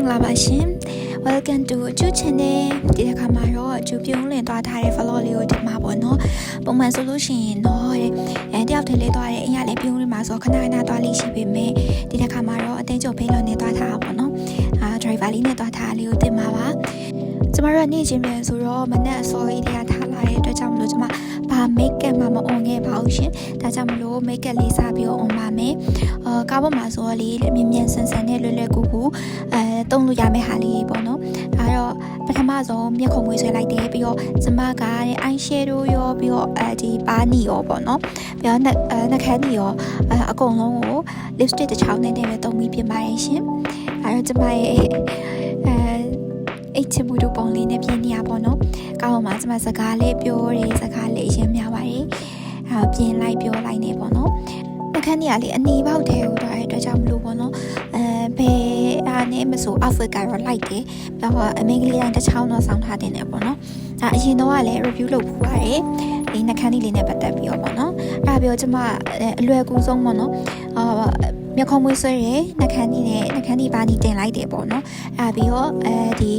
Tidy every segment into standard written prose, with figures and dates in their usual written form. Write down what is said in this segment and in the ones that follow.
လာပါရှင် Welcome to အကျူး channel ဒီတစ်ခါမှာတော့အကျူးပြုံးလင်သွားထားတဲ့ vlog လေးကိုတင်မှာပေါ့နော်ပုံမှန်ဆိုလို့ရှိရင်တော့တယောက်တည်းလေးသွားတယ်အရင်လည်းပြုံးလေးမှာဆိုခဏသွားလိရှိပေမဲ့ဒီတစ်ခါမှာတော့အတင်းချုပ်ဖေးလွန်နေသွားထားတာပေါ့နော်driver လေးနဲ့သွားထားလေးကိုတင်မှာပါကျမတို့နေ့ချင်းပြန်ဆိုတော့မနက်အစောကြီးတည်းထားလာတဲ့အတွက်ကြောင့်မလို့ကျမဘာ make up မှမအောင်ခဲ့ပါဘူးရှင်ဒါကြောင့်မလို့ make up လေးစားပြီးအောင်ပါမယ်ကားပေါ်မှာဆိုတော့လေမြန်ဆန်ဆန်နဲ့လွယ်လွယ်ကူကူတုံးလို့ရမယ့်ဟာလေးပေါ့နော်ဒါတော့ပထမဆုံးမျက်ခုံမွေးဆွဲလိုက်တယ်ပြီးတော့ကျမကeye shadow ရောပြီးတော့ဒီပါနီရောပေါ့နော်ပြီးတော့နှာခမ်းနီရောအကုန်လုံးကို lipstick တစ်ချောင်းနဲ့ပဲတုံးပြီးပြင်ပါတယ်ရှင်အဲတော့ကျမရဲ့အိတ်ချမှုတို့ပုံလေးနဲ့ပြင်နေရပေါ့နော်ကောင်းမှာကျမစကားလေးပြောတယ်စကားလေးအရင်များပါတယ်ပြင်လိုက်ပြောလိုက်နေပေါ့နော်အခန်းကြီးကလေအနီပေါက်ထဲကိုသွားတဲ့အတွက်ကြောင့်မလို့ပေါ့နော်ဘယ်အားနဲ့မဆို outfit ကတော့လိုက်တယ်ပြီးတော့အမင်းကလေးတိုင်းတစ်ချောင်းတော့ဆောင်းထားတင်တယ်ပေါ့နော်အရင်တော့ကလည်း review လုပ်ဖူးပါတယ်ဒီနှာခမ်းလေးနဲ့ပတ်သက်ပြီးတော့ပေါ့နော်အဲ့ဒါပြီးတော့ကျမအလွယ်ကူဆုံးပေါ့နော်မျက်ခုံးမွေးဆွဲရနှာခမ်းဒီပါနီတင်လိုက်တယ်ပေါ့နော်အဲ့ပြီးတော့ဒီ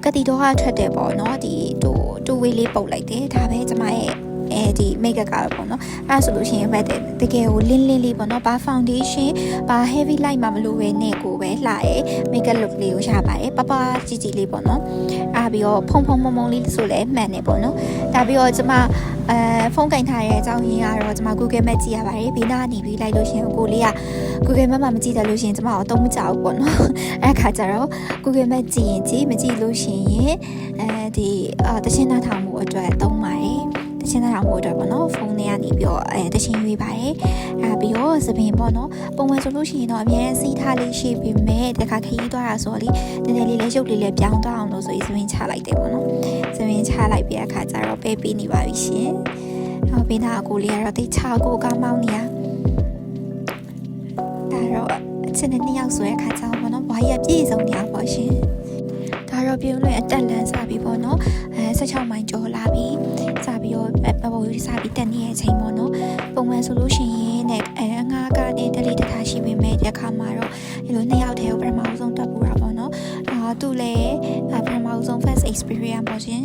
ကတိတော့ထွက်တယ်ပေါ့နော်ဒီတူဝေးလေးပုတ်လိုက်တယ်ဒါပဲကျမရဲ့ဒီ make up ကတော့ပေါ့နော်အဲ့ဆိုလို့ရှိရင်ပဲတကယ်ကိုလင်းလေးပေါ့နော်ဘာ foundation ဘာ heavy light မှမလိုပဲနဲ့ကိုပဲလှရဲ make up look လေးကိုရပါတယ်ပပကြီးလေးပေါ့နော်အဲ့ပြီးတော့ဖုံမုံလေးဆိုလဲမှန်နေပေါ့နော်ဒါပြီးတော့ကျမဖုန်းကင်ထားတဲ့အကြောင်းရင်းကတော့ကျမ Google Map ကြည့်ရပါတယ်ဘေးနားနေပြီးလိုက်လို့ရှိရင်ကိုလေးက Google Map မှာမကြည့်တယ်လို့ရှိရင်ကျမတော့မကြောက်ဘူးပေါ့နော်အဲ့ခါကျတော့ Google Map ကြည့်ရင်ကြည့်မကြည့်လို့ရှိရင်ဒီတချင်းနားထောင်မှုအတွက်သုံးပါတယ်တချင်းသားအောင်ဖို့အတွက်ပေါ့နော်ဖုန်းထဲကနေပြီးတော့တချင်းရွေးပါတယ်ပြီးတော့သပင်ပေါ့နော်ပုံမှန်ဆိုလို့ရှိရင်တော့အများနဲ့စီးထားလေးရှိပေမဲ့တခါခရီးသွားတာဆိုတော့လေနည်းနည်းလေးရုပ်လေးလည်းပြောင်းသွားအောင်လို့ဆိုပြီးသပင်ချလိုက်တယ်ပေါ့နော်သပင်ချလိုက်ပြီးအခါကျတော့ပဲပေးနေပါပြီရှင်ဘေးနာအကိုလေးကတော့တိတ်ချကိုကောင်းမောင်းနေရဒါတော့အချင်းနဲ့နှစ်ယောက်ဆိုတဲ့အခါကျတော့ပေါ့နော်ဘွားကြီးပြည့်စုံနေအောင်ပေါ့ရှင်ဒါတော့ပြုံးလွင်အတက်လန်းစပြီပေါ့နော်16မိုင်ကျော်လာပြီစပြီးတော့ပေါ်စပြီးတက်နေတဲ့အချိန်ပေါ့နော်ပုံမှန်ဆိုလို့ရှိရင်ငါးကားနဲ့တလီတထားရှိပေမဲ့ဒီခါမှာတော့ဒီလိုနှစ်ယောက်တည်းကိုပထမဆုံးတက်ပူတာပေါ့နော်သူလည်းပထမဆုံး first experience ပေါ့ရှင်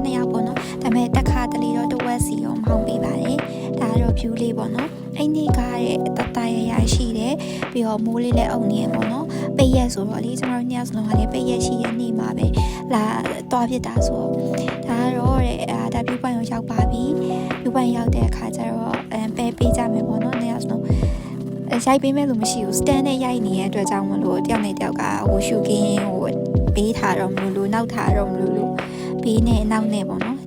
နှစ်ယောက်ပေါ့နော်ဒါပေမဲ့တက်ခါတလီတော့တစ်ဝက်စီရောမောင်းပေးပါတယ်ဒါကတော့ view လေးပေါ့နော်အဲ့ဒီကားရဲ့တတရရှိတယ်ပြီးတော့မိုးလေးလည်းအုံနေရပေါ့နော်ပိတ်ရက်ဆိုတော့လေကျွန်တော်တို့ညစလုံးကလည်းပိတ်ရက်ရှိရနေမှာပဲလာတွားဖြစ်တာဆိုတော့ဒါကတော့ဒါ view point ကိုရောက်ပါပြီ view point ရောက်တဲ့အခါကျတော့ပဲပေးကြမယ်ပေါ့နော်ညစလုံးရိုက်ပေးမဲ့လို့မရှိဘူး stand နဲ့ရိုက်နေတဲ့အတွက်ကြောင့်မလို့တယောက်နဲ့တယောက်ကဟိုရှူကင်းဟိုပေးထားတော့မလို့နောက်ထားတော့မလို့ဘေးနဲ့နောက်နဲ့ပေါ့နော်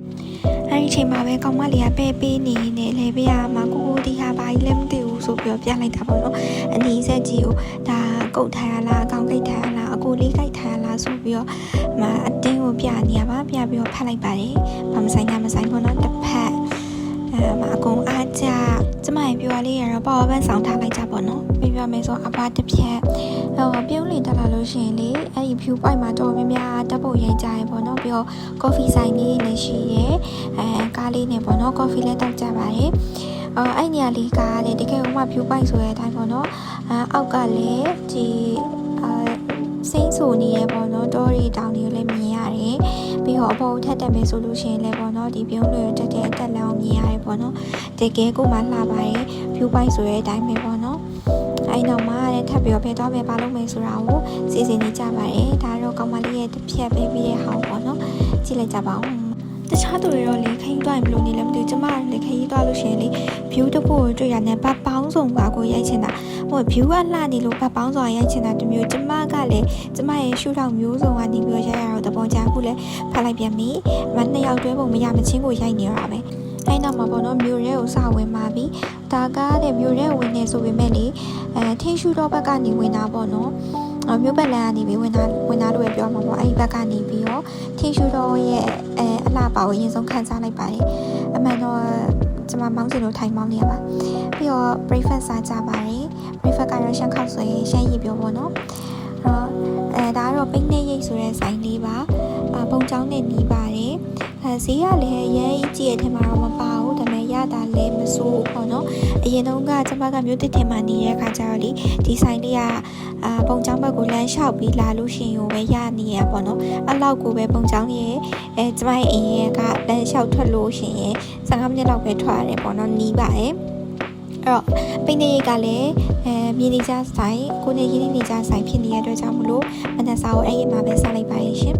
အဲ့ဒီအချိန်မှာပဲကောင်မလေးကပဲပေးနေလေဘေးကမှကိုဒီဟာဘာကြီးလဲမသိဘူးဆိုပြီးတော့ပြလိုက်တာပေါ့နော်အနီးဆက်ကြီးကိုဒါကုတ်ထားရလားကောင်းကိတ်ထားရလားအကိုလေးကိတ်ထားရလားဆိုပြီးတော့အတင်းကိုပြနေရပါပြပြီးတော့ဖတ်လိုက်ပါတယ်ဘာမဆိုင်ပေါ့နော်တစ်ဖက်အကုန်အားကြကျမရဲ့ပြောရလေးရတော့ပေါ့ဘန်းဆောင်ထားလိုက်ကြပေါ့နော်ပြောမယ်ဆိုအဘတစ်ဖြက်ပြုံးလင်တက်လာလို့ရှိရင်လေအဲ့ဒီ view point မှာတော်များများတက်ဖို့ရိုက်ကြရပေါ့နော်ပြီးတော့ coffee ဆိုင်လေးလည်းရှိရဲကားလေးနဲ့ပေါ့နော် coffee လည်းတောက်ကြပါတယ်အဲ့နေရာလေးကလည်းတကယ်ဥမာ view point ဆိုတဲ့အတိုင်းပေါ့နော်အောက်ကလည်းဒီစိမ့်ဆူနေရပေါ့နော်တောရီတောင်တွေကိုလည်းမြင်ရတယ်ပြီးတော့အပေါ်ထက်တက်မယ်ဆိုလို့ရှိရင်လည်းပေါ့နော်ဒီပြုံးတွေတက်တဲ့အတက်လမ်းကိုမြင်ရတယ်ပေါ့နော်တကယ်ကိုမှလှပါတယ် view point ဆိုတဲ့အတိုင်းပဲပေါ့နော်အဲ့နောက်မှာလည်းထပ်ပြီးတော့ဖယ်သွားမယ်ပါလို့မယ်ဆိုတာကိုစီစဉ်နေကြပါတယ်ဒါတော့ကောင်မလေးရဲ့တစ်ဖြက်ပေးပြီးတဲ့ဟောင်းပေါ့နော်ကြည့်လိုက်ကြပါဦးတခြားသူတွေတော့လေခရီးသွားရင်ဘယ်လိုနေလဲမသိဘူးကျမလေခရီးသွားလို့ရှိရင်လေ view တစ်ခုကိုတွေ့ရတယ်ဗတ်ပေါင်းစုံပါကိုရိုက်ချင်တာဟို view ကလှနေလို့ဗတ်ပေါင်းစုံရိုက်ချင်တာတမျိုးကျမကလည်းကျမရဲ့ရှူထောင်မျိုးစုံကနေပြီးတော့ရိုက်ရတော့တပုံချခုလည်းဖတ်လိုက်ပြန်ပြီနှစ်ယောက်တွဲပုံမရမချင်းကိုရိုက်နေရတာပဲအဲ့နောက်မှာပေါ့နော်မျိုးရဲကိုစဝင်มาပြီဒါကားတဲ့မျိုးရဲဝင်နေဆိုပေမဲ့လေထင်းရှူတော့ဘက်ကနေဝင်တာပေါ့နော်မျိုးပတ်လန်ကနေပြီးဝင်တာလို့ပဲပြောမှာပေါ့အဲ့ဒီဘက်ကနေပြီးတော့ထင်းရှူတော့ရဲ့အလှပါကိုအရင်ဆုံးခန်းစားလိုက်ပါတယ်အမှန်တော့ကျမမောင်းစင်လို့ထိုင်မောင်းနေရပါပြီးတော့ breakfast စားကြပါတယ် breakfast ကတော့ရှမ်းခောက်ဆိုရင်ရှမ်းရည်ပြောပေါ့နော်ဒါကတော့ပိတ်နေရိတ်ဆိုတဲ့ဆိုင်လေးပါပုံချောင်းနဲ့နီးပါတယ်ဈေးကလည်းရဲကြီးရဲ့ထဲမှာတော့မပါဘူးဒါပေမဲ့ ရတာလဲမစိုးပေါ့နော်အရင်တုန်းကကျမကမြို့တစ်တင်မှနေတဲ့အခါကျတော့လေဒီဆိုင်လေးကပုံချောင်းဘက်ကိုလမ်းလျှောက်ပြီးလာလို့ရှိရင်ကိုပဲရနေရပေါ့နော်အဲ့လောက်ကိုပဲပုံချောင်းရဲ့ကျမရဲ့အိမ်ရဲ့ကလမ်းလျှောက်ထွက်လို့ရှိရင်15မိနစ်လောက်ပဲထွက်ရတယ်ပေါ့နော်နီးပါတယ်အဲ့တော့ပိနေရိတ်ကလည်းမြေနေကြဆိုင်ကိုနေရင်းနေကြဆိုင်ဖြစ်နေတဲ့အတွက်ကြောင့်မလို့မနက်စာကိုအဲ့ဒီမှာပဲစားလိုက်ပါရဲ့ရှင်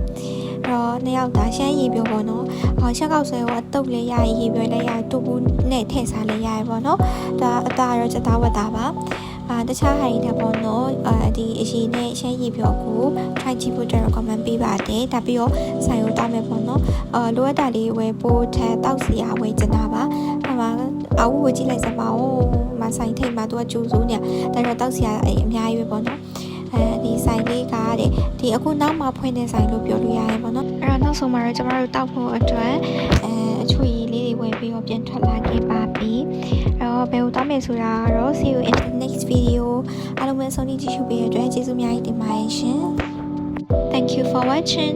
တော့နှစ်ယောက်သားရှမ်းရည်ပြောပေါ့နော်ရှက်ကောက်ဆွဲကိုအတုပ်လေးရရည်ပြောလဲရတူဘူးနဲ့ထည့်စားလေးရရပေါ့နော်ဒါအသားရောချက်သားဝတ်သားပါတခြားဟာတွေပေါ့နော်ဒီအရင်နဲ့ရှမ်းရည်ပြောကို try ကြည့်ဖို့အတွက် recommend ပေးပါတယ်ဒါပြီးတော့ဆိုင်ကိုတောက်မယ်ပေါ့နော်လိုအပ်တာလေးဝယ်ဖို့ထက်တောက်စီရဝယ်ချင်တာပါဟိုမှာအဝဝကြည့်လိုက်စပါဦးမဆိုင်ထိတ်မှာသူကကျူစိုးနေဒါတော့တောက်စီရအများကြီးပဲပေါ့နော်ဒီဆိုင်လေးကတဲ့ဒီအခုနောက်မှဖွင့်တဲ့ဆိုင်လို့ပြောလို့ရတယ်ပေါ့နော်အဲ့တော့နောက်ဆုံးမှာတော့ကျမတို့တောက်ဖို့အတွက်အချွေရည်လေးတွေဝယ်ပြီးတော့ပြန်ထွက်လာခဲ့ပါပြီအဲ့တော့ဘယ်လိုတောက်မယ်ဆိုတာတော့ see you in the next video အားလုံးပဲဆုံးဖြတ်ကြည့်ရှုပေးတဲ့အတွက်ကျေးဇူးအများကြီးတင်ပါတယ်ရှင် Thank you for watching